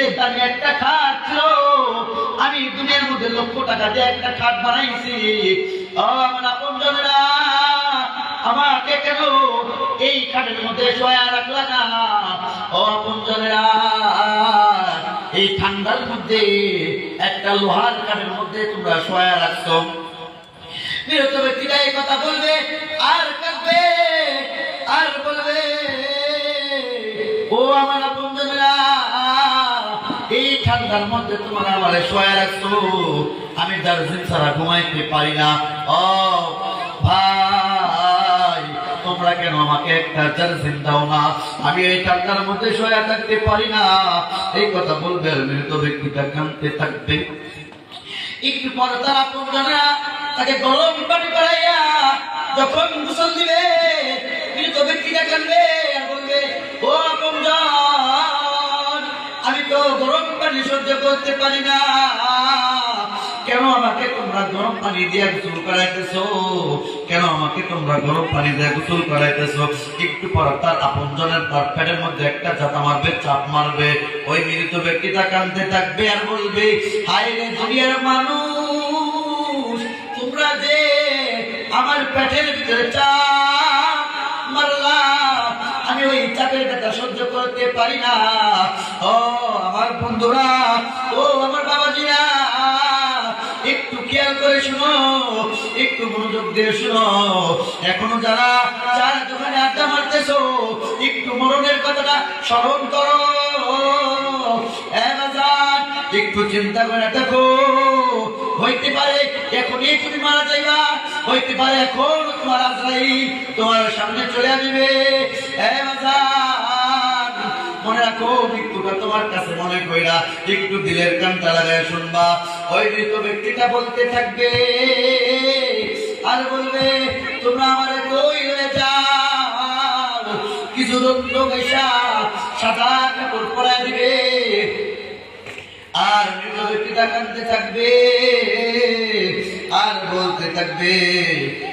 যে দামি একটা খাট ছিল, আমি দুনিয়ার মধ্যে লক্ষ টাকা দিয়ে একটা খাট বানাইছি। আমার আপনজনেরা, আমাকে কেন এই খাটের মধ্যে শোয়া রাখলা না? ও আপনজনেরা, এই ঠান্ডার মধ্যে একটা লোহার খাটের মধ্যে তোমরা শোয়া রাখছো। বিরত ব্যক্তিরা এই কথা বলবে আর কাঁদবে আর বলবে, ও আমার আপনজনেরা, এই ঠান্ডার মধ্যে তোমরা আমারে শোয়া রাখছো, আমি দার্জিলিং ছাড়া ঘুমাইতে পারি না। ও ভাই, তোমরা কেন আমাকে একটা দার্জিলিং দাও না? আমি এই ঠান্ডার মধ্যে শোয়া থাকতে পারি না। এই কথা বলবে আর মৃত ব্যক্তিটা কাঁদতে থাকবে। একটু পরে তার আপনজনেরা তাকে গরম পানি করাইয়া যখন গোসল দিবে, মৃত ব্যক্তিটা কাঁদবে আর বলবে, ও আপনজন, আমি তো গরম পানি সহ্য করতে পারি না, কেন আমাকে তোমরা গরম পানি দিয়ে গোসল করাইতেছো? কেন আমাকে তোমরা গরম পানি দিয়ে গোসল করাইতেছো? একটু পর তার আপনজনের তার পেটের মধ্যে একটা ঝাঁটা মারবে, চাপ মারবে। ওই মৃত ব্যক্তিটা কাঁদতে থাকবে আর বলবে, হায় রে দুনিয়ার মানুষ, তোমরা যে আমার পেটের ভিতরে চাপ মারলা, আমি ওই চাপের ব্যথা সহ্য করতে পারি না। ও আমার বন্ধুরা, ও আমার বাবাজিরা, একটু খেয়াল করে শুনো, একটু মনোযোগ দিয়ে শুনো। এখনো যারা যারা দোকানে আড্ডা মারতেছো, একটু মরণের কথাটা স্মরণ করো। একটু চিন্তা করে দেখো, হইতে পারে এখনই তুমি মারা যাইবা, হইতে পারে এখন তোমার আজরাইল তোমার সামনে চলে আসবে। মনে রাখো, মৃত্যুটা তোমার কাছে মনে কইরা একটু দিলের কানটা লাগায় শুনবা। ওই মৃত ব্যক্তিটা বলতে থাকবে আর বলবে, তোমরা আমারে কই হয়ে যাও, কিছু রৌদ্র গাইসা সাদা কাপড় পরায় দিবে। আর মৃত ব্যক্তিটা কাঁদতে থাকবে আর বলতে থাকবে,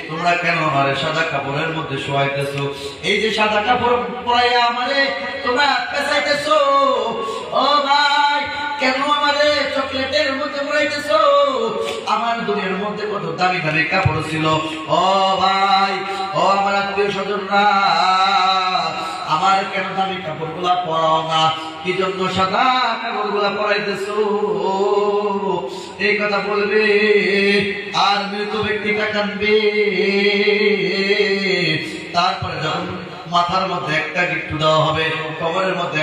তোমরা কেন আমারে সাদা কাপড়ের মধ্যে শোয়াইতেছো? এই যে সাদা কাপড় পরাইয়া আমারে তোমরা পেঁচাইতেছো, ও ভাই, কেন আমারে চকলেটের মধ্যে পরাইতেছো? আমার দুনিয়ার মধ্যে কত দামি দামি কাপড় ছিল। ও ভাই, ও আমার আত্মীয় স্বজনরা, আমার কেন দামি কাপড় গুলা পরাও না? কি জন্য সাদা কাপড় গুলা পরাইতেছো? এই কথা বলবে আর মৃত ব্যক্তিটা কাঁদবে। তারপরে যখন মাথার মধ্যে একটা গিট্টু দেওয়া হবে, কবরের মধ্যে